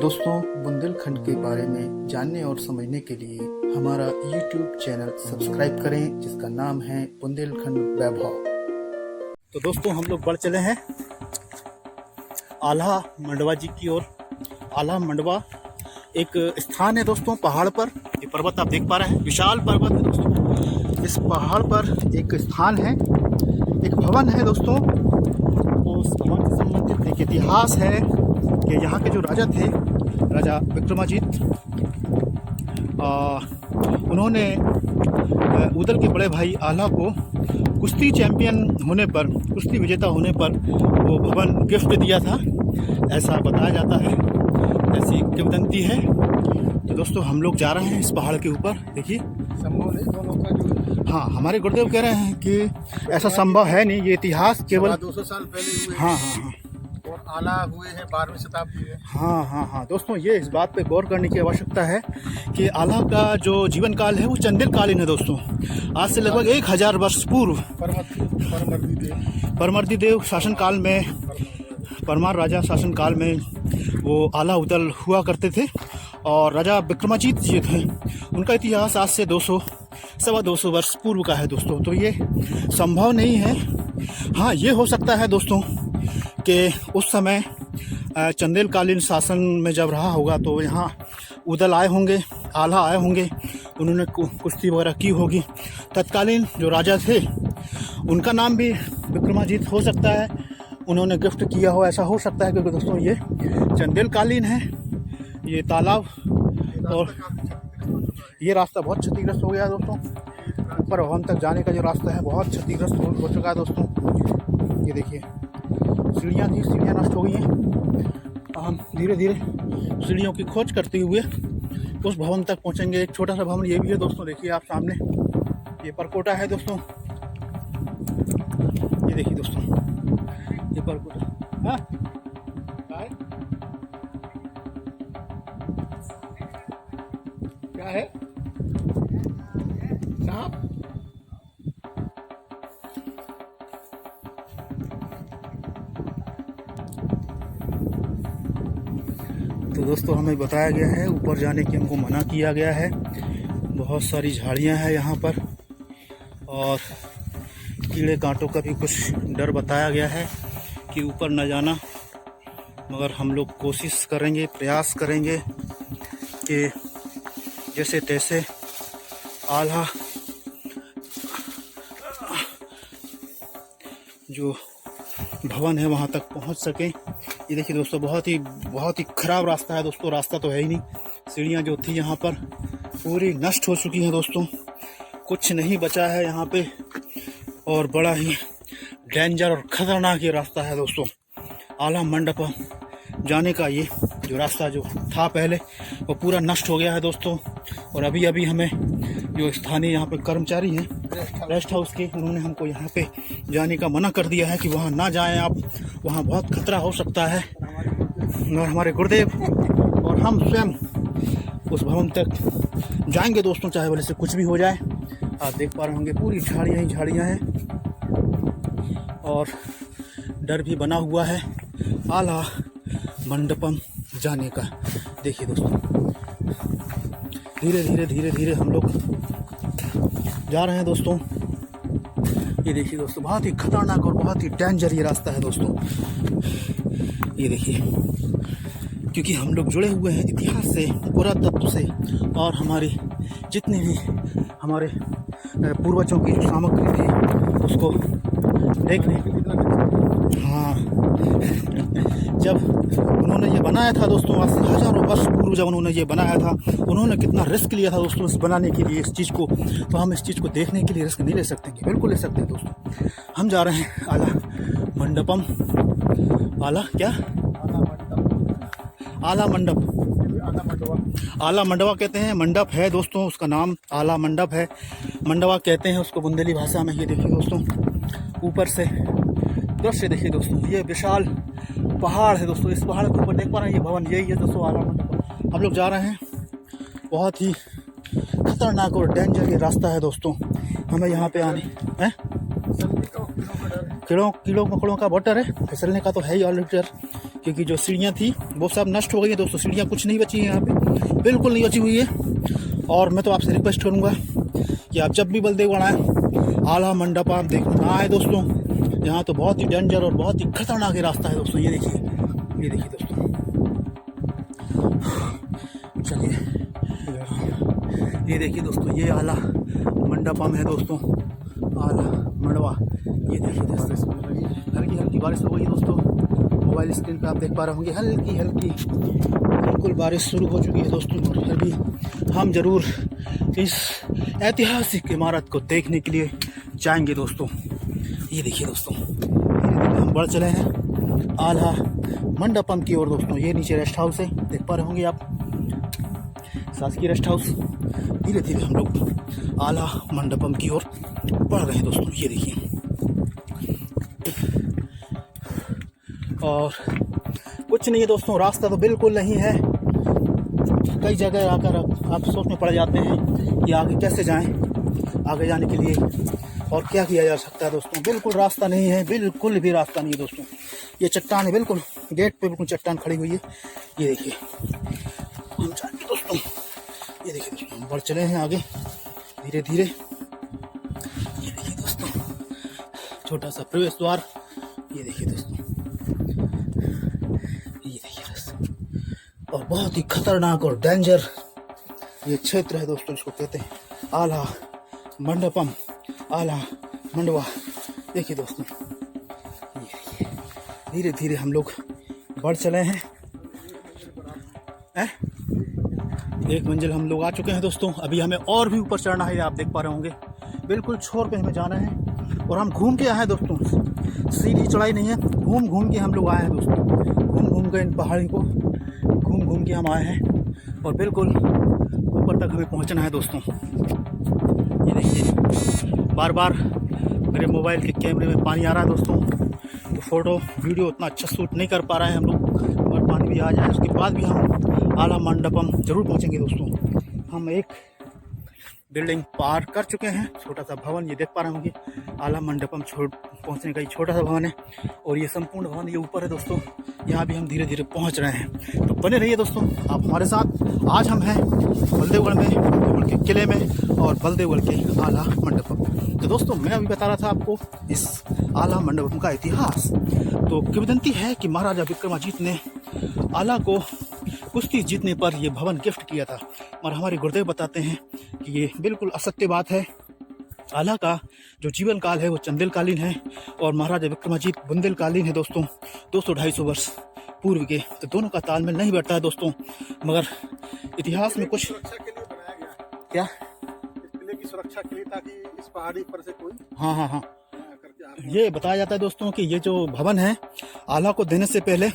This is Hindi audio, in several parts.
दोस्तों, बुंदेलखंड के बारे में जानने और समझने के लिए हमारा YouTube चैनल सब्सक्राइब करें, जिसका नाम है बुंदेलखंड वैभव। तो दोस्तों, हम लोग बढ़ चले हैं आल्हा मंडवा जी की ओर। आल्हा मंडवा एक स्थान है दोस्तों, पहाड़ पर। ये पर्वत आप देख पा रहे हैं, विशाल पर्वत है दोस्तों। इस पहाड़ पर एक स्थान है, एक भवन है दोस्तों। उस भवन से संबंधित एक इतिहास है कि यहाँ के जो राजा थे, राजा विक्रमाजीत, उन्होंने उदल के बड़े भाई आल्हा को कुश्ती चैंपियन होने पर, कुश्ती विजेता होने पर वो भवन गिफ्ट दिया था, ऐसा बताया जाता है, ऐसी किंवदंती है। तो दोस्तों, हम लोग जा रहे हैं इस पहाड़ के ऊपर। देखिए, संभव नहीं दोनों का जो, हाँ, हमारे गुरुदेव कह रहे हैं कि ऐसा संभव है नहीं, ये इतिहास केवल 200 साल पहले हुए। हाँ हाँ हाँ और आला हुए हैं 12वीं शताब्दी में। हाँ दोस्तों, ये इस बात पे गौर करने की आवश्यकता है कि आल्हा का जो जीवन काल है वो चंदेलकालीन है दोस्तों। आज से लगभग 1000 वर्ष पूर्व परमर्दी देव शासन काल में, परमार राजा शासन काल में वो आल्हा उदल हुआ करते थे। और राजा विक्रमाजीत जी थे, उनका इतिहास आज से 200-225 वर्ष पूर्व का है दोस्तों। तो ये संभव नहीं है। हाँ, ये हो सकता है दोस्तों कि उस समय चंदेलकालीन शासन में जब रहा होगा तो यहाँ उदल आए होंगे, आल्हा आए होंगे, उन्होंने कुश्ती वगैरह की होगी। तत्कालीन जो राजा थे उनका नाम भी विक्रमाजीत हो सकता है, उन्होंने गिफ्ट किया हो, ऐसा हो सकता है। क्योंकि दोस्तों ये चंदेलकालीन है, ये तालाब और ये रास्ता बहुत क्षतिग्रस्त हो गया है दोस्तों। ऊपर भवन तक जाने का जो रास्ता है बहुत क्षतिग्रस्त हो चुका है दोस्तों। ये देखिए, सीढ़ियाँ थी, सीढ़ियाँ नष्ट हो गई हैं। हम धीरे धीरे सीढ़ियों की खोज करते हुए उस भवन तक पहुंचेंगे। एक छोटा सा भवन ये भी है दोस्तों, देखिए आप सामने, ये परकोटा है दोस्तों। ये देखिए दोस्तों, ये परकोटा। हाँ, क्या है साहब? तो दोस्तों, हमें बताया गया है ऊपर जाने की हमको मना किया गया है। बहुत सारी झाड़ियां हैं यहाँ पर और कीड़े कांटों का भी कुछ डर बताया गया है कि ऊपर न जाना। मगर हम लोग कोशिश करेंगे, प्रयास करेंगे कि जैसे तैसे आल्हा जो भवन है वहाँ तक पहुँच सकें। ये देखिए दोस्तों, बहुत ही खराब रास्ता है दोस्तों। रास्ता तो है ही नहीं, सीढ़ियाँ जो थी यहाँ पर पूरी नष्ट हो चुकी हैं दोस्तों, कुछ नहीं बचा है यहाँ पे। और बड़ा ही डेंजर और ख़तरनाक ये रास्ता है दोस्तों। आल्हा मंडप जाने का ये जो रास्ता जो था पहले, वो पूरा नष्ट हो गया है दोस्तों। और अभी हमें जो स्थानीय यहाँ पे कर्मचारी हैं रेस्ट हाउस के, उन्होंने हमको यहाँ पे जाने का मना कर दिया है कि वहाँ ना जाएं आप, वहाँ बहुत खतरा हो सकता है। और हमारे गुरुदेव और हम स्वयं उस भवन तक जाएंगे दोस्तों, चाहे भले से कुछ भी हो जाए। आप देख पा रहे होंगे पूरी झाड़ियाँ ही झाड़ियाँ हैं और डर भी बना हुआ है आल्हा मंडपम जाने का। देखिए दोस्तों, धीरे धीरे हम लोग जा रहे हैं दोस्तों। ये देखिए दोस्तों, बहुत ही खतरनाक और बहुत ही डेंजर ये रास्ता है दोस्तों। ये देखिए, क्योंकि हम लोग जुड़े हुए हैं इतिहास से, पुरातत्व से, और हमारी जितनी भी हमारे पूर्वजों की जो सामग्री थी उसको देखने। हाँ, जब उन्होंने ये बनाया था दोस्तों, आज से हजारों वर्ष पूर्व जब उन्होंने ये बनाया था, उन्होंने कितना रिस्क लिया था दोस्तों इस बनाने के लिए, इस चीज़ को। तो हम इस चीज़ को देखने के लिए रिस्क नहीं ले सकते, बिल्कुल ले सकते हैं दोस्तों। हम जा रहे हैं आल्हा मंडपम। आल्हा क्या? आल्हा मंडप, आल्हा मंडवा कहते हैं। मंडप है दोस्तों, उसका नाम आल्हा मंडप है। मंडवा कहते हैं उसको बुंदेली भाषा में। ये देखिए दोस्तों, ऊपर से दृश्य देखिए दोस्तों, ये विशाल पहाड़ है दोस्तों। इस पहाड़ के ऊपर देख पा रहे हैं, ये भवन यही है दोस्तों, आल्हा मंडप। हम लोग जा रहे हैं, बहुत ही खतरनाक और डेंजर ये रास्ता है दोस्तों। हमें यहाँ पे आने हैं, कीड़ों मकोड़ों का बहुत डर है, फिसलने का तो है ही ऑलरेडी डर। क्योंकि जो सीढ़ियाँ थी वो सब नष्ट हो गई हैं दोस्तों। सीढ़ियाँ कुछ नहीं बची हैं यहाँ पे, बिल्कुल नहीं बची हुई है। और मैं तो आपसे रिक्वेस्ट करूँगा कि आप जब भी बलदेवगढ़ आएँ, आला मंडपम देखना आए दोस्तों। यहाँ तो बहुत ही डेंजर और बहुत ही खतरनाक रास्ता है दोस्तों। ये देखिए दोस्तों, चलिए ये देखिए दोस्तों, ये आला मंडपम है दोस्तों, आला मंडवा। ये देखिए दोस्तों, हल्की हल्की बारिश हो गई है दोस्तों। मोबाइल स्क्रीन पे आप देख पा रहे होंगे हल्की हल्की बिल्कुल बारिश शुरू हो चुकी है दोस्तों। और फिर भी हम ज़रूर इस ऐतिहासिक इमारत को देखने के लिए जाएंगे दोस्तों। ये देखिए दोस्तों, हम बढ़ चले हैं आला मंडपम की ओर दोस्तों। ये नीचे रेस्ट हाउस है, देख पा रहे होंगे आप, शासकीय रेस्ट हाउस। धीरे धीरे हम लोग आला मंडपम की ओर बढ़ रहे हैं दोस्तों। ये देखिए, और कुछ नहीं है दोस्तों, रास्ता तो बिल्कुल नहीं है। कई जगह आकर आप सोच में पड़ जाते हैं कि आगे कैसे जाएं, आगे जाने के लिए और क्या किया जा सकता है दोस्तों। बिल्कुल रास्ता नहीं है, बिल्कुल भी रास्ता नहीं है दोस्तों। ये चट्टान है, बिल्कुल गेट पे बिल्कुल चट्टान खड़ी हुई है। ये देखिए, हम जाएंगे दोस्तों। ये देखिए दोस्तों, हम बढ़ चले हैं आगे धीरे धीरे। ये देखिए दोस्तों, छोटा सा प्रवेश द्वार। ये देखिए दोस्तों, ये देखिए दोस्तों, और बहुत ही खतरनाक और डेंजर ये क्षेत्र है दोस्तों। इसको कहते हैं आला मंडपम, आला मंडवा। देखिए दोस्तों, ये धीरे धीरे हम लोग बढ़ चले हैं। एक मंजिल हम लोग आ चुके हैं दोस्तों। अभी हमें और भी ऊपर चढ़ना है, आप देख पा रहे होंगे। बिल्कुल छोर पे हमें जाना है और हम घूम के आए हैं दोस्तों। सीधी चढ़ाई नहीं है, घूम घूम के हम लोग आए हैं दोस्तों। घूम घूम के इन पहाड़ी को घूम घूम के हम आए हैं और बिल्कुल ऊपर तक हमें पहुंचना है दोस्तों। ये देखिए, बार बार मेरे मोबाइल के कैमरे में पानी आ रहा है दोस्तों, तो फ़ोटो वीडियो उतना अच्छा शूट नहीं कर पा रहे हैं हम लोग। और पानी भी आ जाए उसके बाद भी हम आला मंडपम ज़रूर पहुंचेंगे दोस्तों। हम एक बिल्डिंग पार कर चुके हैं, छोटा सा भवन, ये देख पा रहे होंगे। आला मंडपम पहुंचने का ये छोटा सा भवन है और ये संपूर्ण भवन ये ऊपर है दोस्तों। यहाँ भी हम धीरे धीरे पहुंच रहे हैं, तो बने रहिए दोस्तों आप हमारे साथ। आज हम हैं बलदेवगढ़ में, बलदेवगढ़ के किले में और बलदेवगढ़ के आला मंडपम। तो दोस्तों, मैं अभी बता रहा था आपको इस आला मंडपम का इतिहास। तो किंवदंती है कि महाराजा विक्रमाजीत ने आला को कुश्ती जीतने पर यह भवन गिफ्ट किया था। और हमारे गुरुदेव बताते हैं कि ये बिल्कुल असत्य बात है। आला का जो जीवन काल है वो चंदेलकालीन है और महाराजा विक्रमाजीत बुंदेलकालीन है दोस्तों, 200-250 वर्ष पूर्व के। तो दोनों का तालमेल नहीं बैठता है दोस्तों। मगर इतिहास में कुछ सुरक्षा के लिए बनाया गया है। क्या, इस किले की सुरक्षा के लिए, ताकि इस पहाड़ी पर से कोई हाँ ये बताया जाता है दोस्तों कि ये जो भवन है आला को देने से पहले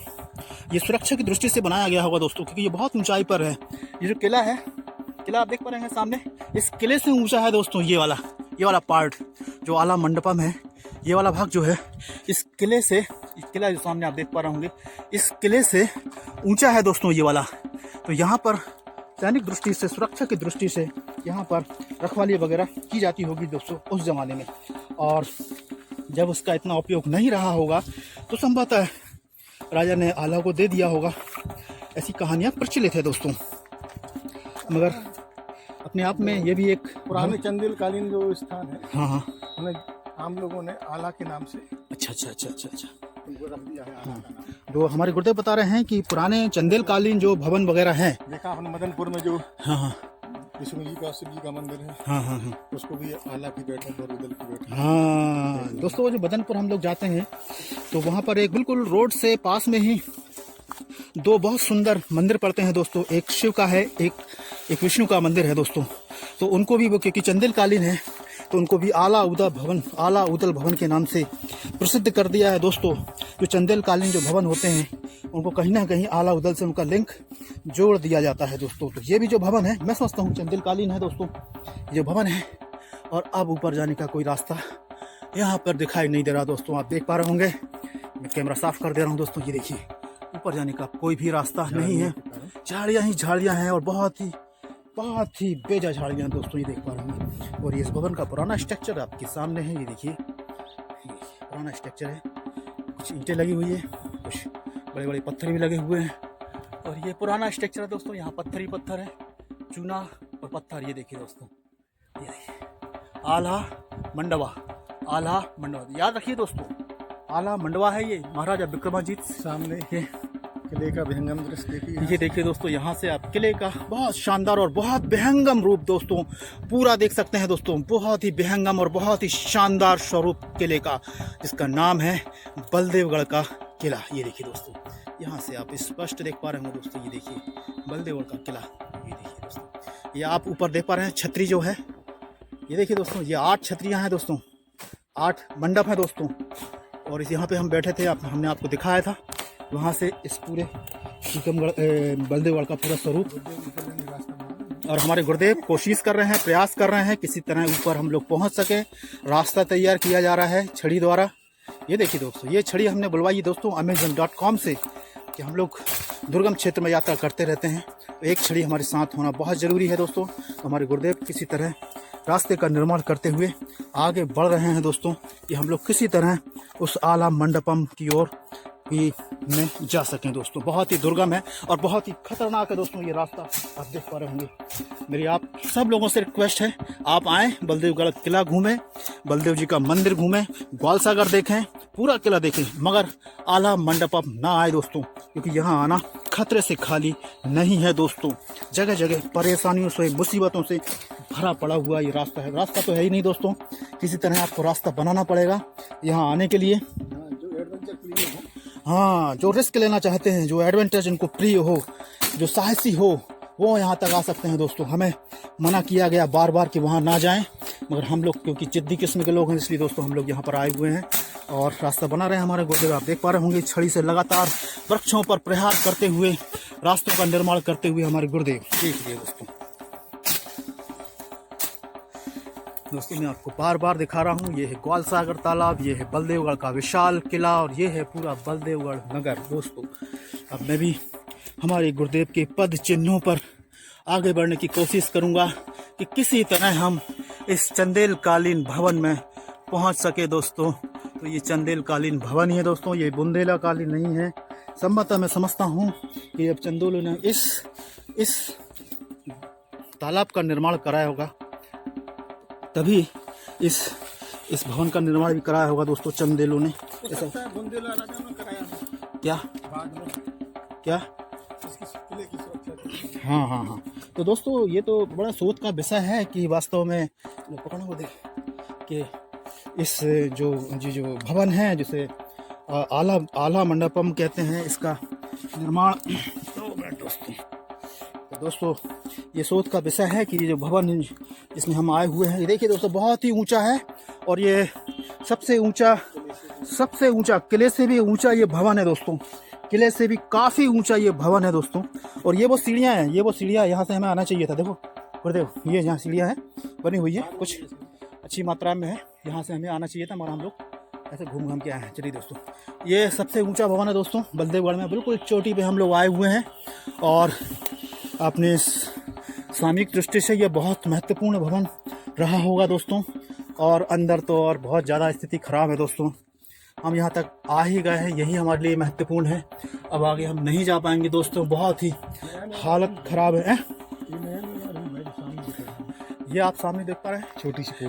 ये सुरक्षा की दृष्टि से बनाया गया होगा दोस्तों, क्योंकि ये बहुत ऊंचाई पर है। ये जो किला है, किला आप देख पा रहे हैं सामने, इस किले से ऊंचा है दोस्तों। ये वाला पार्ट जो आला मंडपम है, ये वाला भाग जो है इस किले से, इस किला जो सामने आप देख पा रहे होंगे, इस किले से ऊंचा है दोस्तों ये वाला। तो यहाँ पर सैनिक दृष्टि से, सुरक्षा की दृष्टि से यहाँ पर रखवाली वगैरह की जाती होगी दोस्तों उस जमाने में। और जब उसका इतना उपयोग नहीं रहा होगा तो संभवतः राजा ने आला को दे दिया होगा। ऐसी कहानियाँ प्रचलित है दोस्तों। मगर अपने आप में ये भी एक पुराने चंदेलकालीन जो स्थान है, हाँ, उन्हें हम लोगों ने आला के नाम से अच्छा उनको रख दिया है आला का नाम। जो हमारे गुरुदेव बता रहे हैं कि पुराने चंदेलकालीन जो भवन वगैरह हैं, देखा हमने मदनपुर में जो हाँ विष्णु जी का, शिव जी का मंदिर है, हाँ उसको भी आला की बैठक और उदल की बैठक। हाँ दोस्तों, वो जो बदनपुर हम लोग जाते हैं तो वहाँ पर एक बिल्कुल रोड से पास में ही दो बहुत सुंदर मंदिर पड़ते हैं दोस्तों। एक शिव का है, एक विष्णु का मंदिर है दोस्तों। तो उनको भी वो क्योंकि चंदेलकालीन है तो उनको भी आला उदल भवन के नाम से प्रसिद्ध कर दिया है दोस्तों। जो चंदेलकालीन जो भवन होते हैं उनको कहीं ना कहीं आला उदल से उनका लिंक जोड़ दिया जाता है दोस्तों। तो ये भी जो भवन है, मैं समझता हूँ चंदेलकालीन है दोस्तों ये भवन है। और अब ऊपर जाने का कोई रास्ता यहाँ पर दिखाई नहीं दे रहा दोस्तों, आप देख पा रहे होंगे। मैं कैमरा साफ कर दे रहा हूँ दोस्तों। ये देखिए, ऊपर जाने का कोई भी रास्ता नहीं है, झाड़ियाँ ही झाड़ियाँ हैं और बहुत ही बेजा झाड़ियाँ दोस्तों, ये देख पा रहे हैं। और ये इस भवन का पुराना स्ट्रक्चर आपके सामने है। ये देखिए, पुराना स्ट्रक्चर है, कुछ ईंटें लगी हुई है, कुछ बड़े बड़े पत्थर भी लगे हुए हैं और ये पुराना स्ट्रक्चर है दोस्तों। यहाँ पत्थर ही पत्थर है, चूना और पत्थर। ये देखिए दोस्तों, ये देखिए आला मंडवा, आला मंडवा, याद रखिए दोस्तों, आला मंडवा है ये। महाराजा विक्रमाजीत सामने ये किले का विहंगम दृश्य देखिए। ये देखिए दोस्तों, यहाँ से आप किले का बहुत शानदार और बहुत विहंगम रूप दोस्तों पूरा देख सकते हैं दोस्तों। बहुत ही विहंगम और बहुत ही शानदार स्वरूप किले का, जिसका नाम है बलदेवगढ़ का किला। ये देखिए दोस्तों, यहाँ से आप स्पष्ट देख पा रहे होंगे दोस्तों। ये देखिए बलदेवगढ़ का किला। ये देखिए दोस्तों, ये आप ऊपर देख पा रहे हैं छतरी जो है। ये देखिए दोस्तों, ये 8 छतरियाँ हैं दोस्तों, 8 मंडप है दोस्तों। और इस यहाँ पे हम बैठे थे, हमने आपको दिखाया था। वहाँ से इस पूरे टीकमगढ़ बलदेवगढ़ का पूरा स्वरूप, और हमारे गुरुदेव कोशिश कर रहे हैं, प्रयास कर रहे हैं किसी तरह ऊपर हम लोग पहुँच सके। रास्ता तैयार किया जा रहा है छड़ी द्वारा। ये देखिए दोस्तों, ये छड़ी हमने बुलवाई दोस्तों Amazon.com से, कि हम लोग दुर्गम क्षेत्र में यात्रा करते रहते हैं, तो एक छड़ी हमारे साथ होना बहुत ज़रूरी है दोस्तों। तो हमारे गुरुदेव किसी तरह रास्ते का निर्माण करते हुए आगे बढ़ रहे हैं दोस्तों, कि हम लोग किसी तरह उस आला मंडपम की ओर भी में जा सकें दोस्तों। बहुत ही दुर्गम है और बहुत ही खतरनाक है दोस्तों ये रास्ता, आप देख पा रहे होंगे। मेरी आप सब लोगों से रिक्वेस्ट है, आप आएँ, बलदेवगढ़ किला घूमें, बलदेव जी का मंदिर घूमें, ग्वालसागर देखें, पूरा किला देखें, मगर आला मंडपम ना आए दोस्तों, क्योंकि यहाँ आना खतरे से खाली नहीं है दोस्तों। जगह जगह परेशानियों से, मुसीबतों से भरा पड़ा हुआ ये रास्ता है। रास्ता तो है ही नहीं दोस्तों, किसी तरह आपको रास्ता बनाना पड़ेगा यहाँ आने के लिए। हाँ, जो रिस्क लेना चाहते हैं, जो एडवेंचर जिनको प्रिय हो, जो साहसी हो, वो यहाँ तक आ सकते हैं दोस्तों। हमें मना किया गया बार बार कि वहाँ ना जाएं, मगर हम लोग क्योंकि जिद्दी किस्म के लोग हैं, इसलिए दोस्तों हम लोग यहाँ पर आए हुए हैं और रास्ता बना रहे हैं। हमारे गुरुदेव आप देख पा रहे होंगे, छड़ी से लगातार वृक्षों पर प्रहार करते हुए, रास्तों का निर्माण करते हुए हमारे गुरुदेव। देखिए दोस्तों, मैं आपको बार बार दिखा रहा हूँ, ये है ग्वालसागर तालाब, ये है बलदेवगढ़ का विशाल किला और ये है पूरा बलदेवगढ़ नगर दोस्तों। अब मैं भी हमारे गुरुदेव के पद चिन्हों पर आगे बढ़ने की कोशिश करूँगा कि किसी तरह हम इस चंदेलकालीन भवन में पहुँच सके दोस्तों। तो ये चंदेलकालीन भवन ही है दोस्तों, ये बुंदेला कालीन नहीं है। संभवतः मैं समझता हूँ कि अब चंदोलों ने इस तालाब का निर्माण कराया होगा, तभी इस भवन का निर्माण भी कराया होगा दोस्तों चंदेलों ने। बुंदेला राजा ने कराया क्या बाद में, क्या किले की सुरक्षा। हाँ। तो दोस्तों, ये तो बड़ा शोध का विषय है कि वास्तव में पकड़ने को देख कि इस जो भवन है, जिसे आला मंडपम कहते हैं, इसका निर्माण दोस्तों ये शोध का विषय है कि ये जो भवन जिसमें हम आए हुए हैं, ये देखिए दोस्तों बहुत ही ऊंचा है और ये सबसे ऊंचा किले से भी ऊंचा ये भवन है दोस्तों। किले से भी काफ़ी ऊंचा ये भवन है दोस्तों। और ये वो सीढ़ियाँ हैं, यहाँ से हमें आना चाहिए था। देखो गुरुदेव, ये यहाँ सीढ़ियाँ हैं बनी हुई है, कुछ अच्छी मात्रा में है, यहाँ से हमें आना चाहिए था, मगर हम लोग ऐसे घूम के आए हैं। चलिए दोस्तों, ये सबसे ऊंचा भवन है दोस्तों बलदेवगढ़ में, बिल्कुल चोटी पे हम लोग आए हुए हैं। और अपने सामयिक दृष्टि से ये बहुत महत्वपूर्ण भवन रहा होगा दोस्तों। और अंदर तो और बहुत ज़्यादा स्थिति खराब है दोस्तों। हम यहाँ तक आ ही गए हैं, यही हमारे लिए महत्वपूर्ण है। अब आगे हम नहीं जा पाएंगे दोस्तों, बहुत ही हालत खराब है। ये आप सामने देख पा रहे हैं,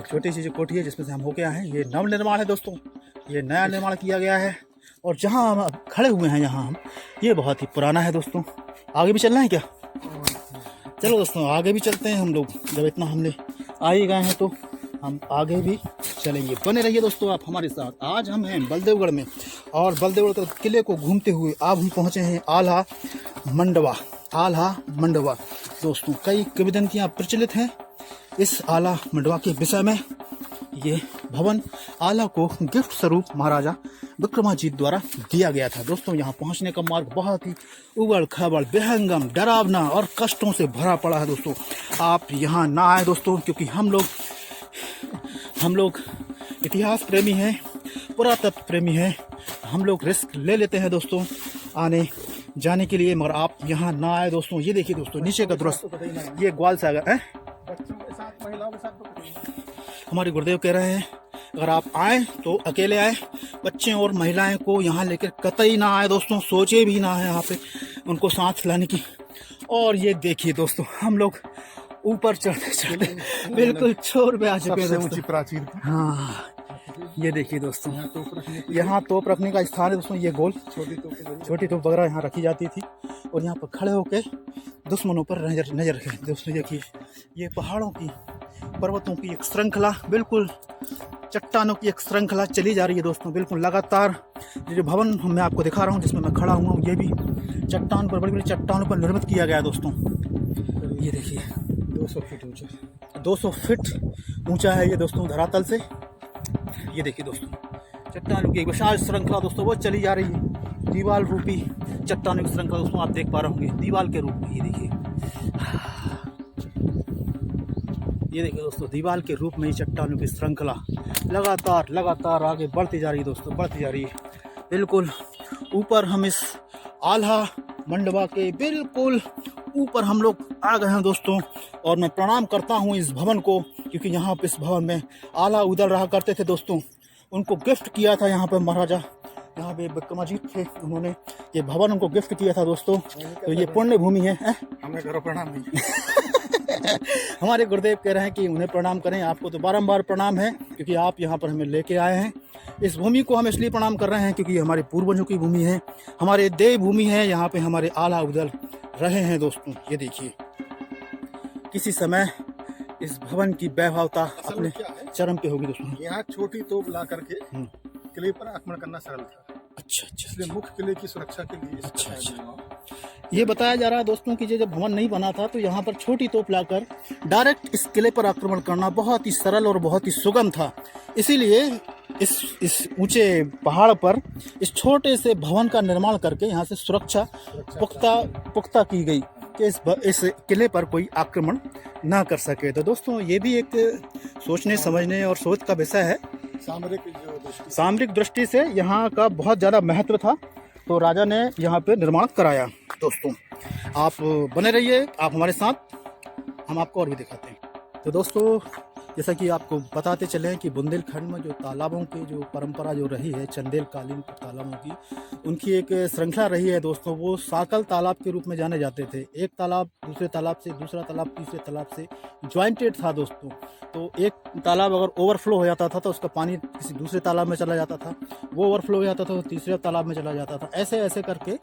छोटी सी जो कोठी है जिसमें से हम होके आए हैं, ये नव निर्माण है दोस्तों। ये नया निर्माण किया गया है। और जहाँ हम खड़े हुए हैं यहाँ ये बहुत ही पुराना है दोस्तों। आगे भी चलना है क्या? चलो दोस्तों, आगे भी चलते हैं हम लोग। जब इतना हमने आ ही गए हैं तो हम आगे भी चलेंगे। बने रहिए दोस्तों आप हमारे साथ। आज हम हैं बलदेवगढ़ में और बलदेवगढ़ के किले को घूमते हुए अब हम पहुँचे हैं आला मंडवा दोस्तों। कई किंवदंतियाँ प्रचलित हैं इस आला मंडवा के विषय में। ये भवन आला को गिफ्ट स्वरूप महाराजा विक्रमाजीत द्वारा दिया गया था दोस्तों। यहाँ पहुँचने का मार्ग बहुत ही उबड़ खाबड़, विहंगम, डरावना और कष्टों से भरा पड़ा है दोस्तों। आप यहाँ ना आए दोस्तों, क्योंकि हम लोग इतिहास प्रेमी हैं, पुरातत्व प्रेमी हैं। हम लोग रिस्क ले लेते हैं दोस्तों आने जाने के लिए, मगर आप यहाँ ना आए दोस्तों। ये देखिए दोस्तों नीचे का दृश्य, ये ग्वालसागर है। बच्चों के साथ, महिलाओं के साथ तो हमारे गुरुदेव कह रहे हैं अगर आप आएँ तो अकेले आएँ, बच्चे और महिलाएं को यहाँ लेकर कतई ना आए दोस्तों, सोचे भी ना है यहाँ पे उनको साथ लाने की। और ये देखिए दोस्तों, हम लोग ऊपर चढ़ते चढ़ते बिल्कुल छोर पे आ चुके हैं सबसे दोस्तों। ऊंची प्राचीर थी। हाँ, ये देखिए दोस्तों, यहाँ तोप रखने की यहाँ तोप रखने का स्थान है दोस्तों। ये गोल छोटी तोप वगैरह यहाँ रखी जाती थी, और यहाँ पर खड़े होकर दुश्मनों पर नजर रखें दोस्तों। देखिए, ये पहाड़ों की, पर्वतों की एक श्रृंखला, बिल्कुल चट्टानों की एक श्रृंखला चली जा रही है दोस्तों, बिल्कुल लगातार। ये जो भवन मैं आपको दिखा रहा हूँ, जिसमें मैं खड़ा हुआ हूँ, ये भी चट्टान पर, बड़ी बड़ी चट्टानों पर निर्मित किया गया है दोस्तों। ये देखिए, 200 फीट ऊंचा, 200 फीट ऊंचा है ये दोस्तों धरातल से। ये देखिए दोस्तों, चट्टानों की एक विशाल श्रृंखला दोस्तों वो चली जा रही है, दीवाल रूपी चट्टानों की श्रृंखला दोस्तों, आप देख पा रहे होंगे दीवाल के रूप में। ये देखिए, ये देखिए दोस्तों, दीवाल के रूप में ही चट्टानों की श्रृंखला लगातार आगे बढ़ती जा रही है दोस्तों, बढ़ती जा रही है। बिल्कुल ऊपर हम इस आल्हा मंडवा के बिल्कुल ऊपर हम लोग आ गए हैं दोस्तों। और मैं प्रणाम करता हूं इस भवन को, क्योंकि यहाँ पे इस भवन में आला उदल रहा करते थे दोस्तों। उनको गिफ्ट किया था यहाँ पे महाराजा, यहाँ पे विक्रमाजीत थे, उन्होंने ये भवन उनको गिफ्ट किया था दोस्तों। तो ये पुण्य भूमि है। हमें करो प्रणाम नहीं। हमारे गुरुदेव कह रहे हैं कि उन्हें प्रणाम करें। आपको तो बारंबार प्रणाम है, क्योंकि आप यहाँ पर हमें लेके आए हैं। इस भूमि को हम इसलिए प्रणाम कर रहे हैं क्योंकि हमारे पूर्वजों की भूमि है, हमारे देव भूमि है। यहाँ पे हमारे आला उदल रहे हैं दोस्तों। ये देखिए, किसी समय इस भवन की वैभवता अपने चरम पे होगी दोस्तों। यहाँ छोटी तोप ला करके किले पर आक्रमण करना सरल था। अच्छा, इसलिए मुख्य किले की सुरक्षा के लिए अच्छा। ये बताया जा रहा है दोस्तों कि जब भवन नहीं बना था तो यहाँ पर छोटी तोप लाकर डायरेक्ट इस किले पर आक्रमण करना बहुत ही सरल और बहुत ही सुगम था। इसीलिए इस ऊंचे पहाड़ पर इस छोटे से भवन का निर्माण करके यहाँ से सुरक्षा पुख्ता की गई कि इस किले पर कोई आक्रमण ना कर सके। तो दोस्तों, ये भी एक सोचने समझने और सोच का विषय है। सामरिक दृष्टि से यहाँ का बहुत ज़्यादा महत्व था, तो राजा ने यहाँ पे निर्माण कराया। दोस्तों, आप बने रहिए, आप हमारे साथ, हम आपको और भी दिखाते हैं। तो दोस्तों, जैसा कि आपको बताते चले कि बुंदेलखंड में जो तालाबों की जो परंपरा जो रही है, चंदेल कालीन तालाबों की, उनकी एक श्रृंखला रही है दोस्तों। वो साकल तालाब के रूप में जाने जाते थे। एक तालाब दूसरे तालाब से, दूसरा तालाब तीसरे तालाब से ज्वाइंटेड था दोस्तों। तो एक तालाब अगर ओवरफ्लो हो जाता था तो उसका पानी किसी दूसरे तालाब में चला जाता था, वो ओवरफ्लो हो जाता था तो तीसरे तालाब में चला जाता था। ऐसे ऐसे करके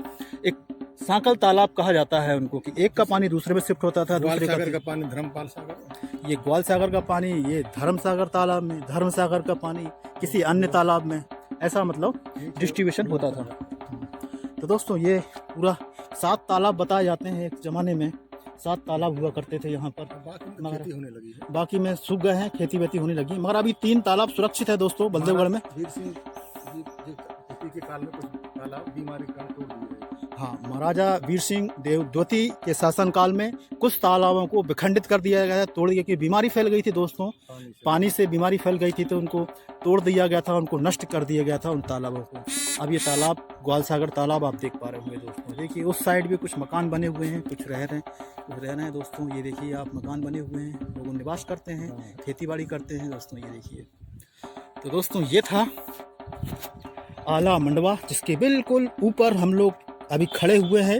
एक सांकल तालाब कहा जाता है उनको, कि एक का पानी दूसरे में शिफ्ट होता था। दूसरे का पानी धर्मपाल सागर, ये ग्वाल सागर का पानी ये धर्म सागर तालाब में, धर्म सागर का पानी किसी अन्य तालाब में, ऐसा मतलब डिस्ट्रीब्यूशन होता था। तो दोस्तों, ये पूरा 7 तालाब बताए जाते हैं। एक जमाने में 7 तालाब हुआ करते थे यहाँ पर, मगर होने लगी है। बाकी में सूख गए हैं, खेती वेती होने लगी। मगर अभी 3 तालाब सुरक्षित है दोस्तों बलदेवगढ़ में। वीर सिंह के काल में कुछ तालाब बीमारी का तोड़ दिए। हाँ, महाराजा वीर सिंह देवद्वती के शासनकाल में कुछ तालाबों को विखंडित कर दिया गया, तोड़ दिया, कि बीमारी फैल गई थी दोस्तों। पानी से बीमारी फैल गई थी तो उनको तोड़ दिया गया था, उनको नष्ट कर दिया गया था उन तालाबों को। अब ये तालाब ग्वालसागर तालाब आप देख पा रहे होंगे दोस्तों। देखिए, उस साइड भी कुछ मकान बने हुए हैं, कुछ रह रहे हैं दोस्तों। ये देखिए, आप मकान बने हुए हैं, लोग निवास करते हैं, खेती बाड़ी करते हैं दोस्तों। ये देखिए, तो दोस्तों, ये था आला मंडवा, जिसके बिल्कुल ऊपर हम लोग अभी खड़े हुए हैं,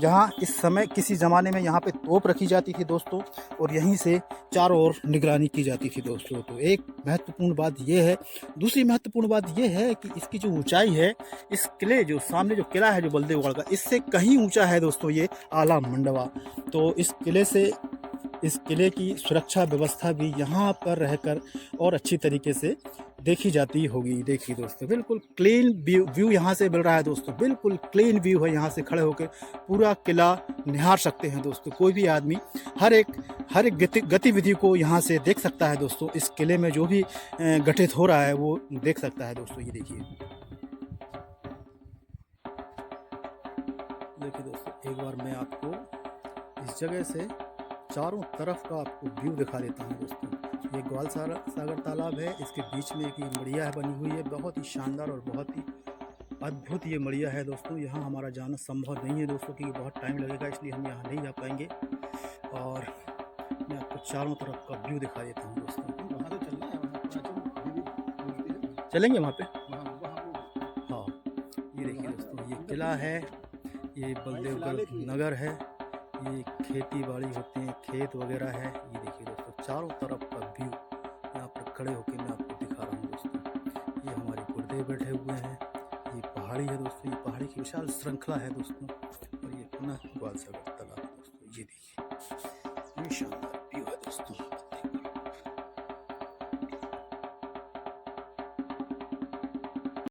जहां इस समय किसी ज़माने में यहाँ पे तोप रखी जाती थी दोस्तों, और यहीं से चारों ओर निगरानी की जाती थी दोस्तों। तो एक महत्वपूर्ण बात ये है। दूसरी महत्वपूर्ण बात ये है कि इसकी जो ऊंचाई है, इस किले जो सामने जो किला है जो बलदेवगढ़ का, इससे कहीं ऊंचा है दोस्तों ये आला मंडवा। तो इस किले की सुरक्षा व्यवस्था भी यहाँ पर रहकर और अच्छी तरीके से देखी जाती होगी। देखिए दोस्तों, बिल्कुल क्लीन व्यू यहाँ से मिल रहा है दोस्तों, बिल्कुल क्लीन व्यू है। यहाँ से खड़े होकर पूरा किला निहार सकते हैं दोस्तों। कोई भी आदमी हर एक गतिविधि को यहाँ से देख सकता है दोस्तों। इस किले में जो भी घटित हो रहा है वो देख सकता है दोस्तों। ये देखिए दोस्तों, एक बार मैं आपको इस जगह से चारों तरफ का आपको व्यू दिखा देता हूँ दोस्तों। ये ग्वाल सागर तालाब है, इसके बीच में एक मड़िया बनी हुई है, बहुत ही शानदार और बहुत ही अद्भुत ये मड़िया है दोस्तों। यहाँ हमारा जाना संभव नहीं है दोस्तों, क्योंकि बहुत टाइम लगेगा, इसलिए हम यहाँ नहीं जा पाएंगे। और मैं आपको चारों तरफ का व्यू दिखा देता हूँ दोस्तों। चलेंगे वहाँ पे। वहाँ वहाँ वो हाँ, ये देखिए दोस्तों, ये किला है, ये बलदेवगढ़ नगर है, ये खेती बाड़ी होते हैं, खेत वगैरह है। ये देखिए दोस्तों, चारों तरफ का व्यू यहाँ पर खड़े होकर मैं आपको दिखा रहा हूँ दोस्तों। ये हमारे गुरुदेव बैठे हुए हैं, ये पहाड़ी है दोस्तों, ये पहाड़ी की विशाल श्रृंखला है दोस्तों, और ये पुनः ग्वाल सागर तालाब है दोस्तों। ये देखिए, ये शानदार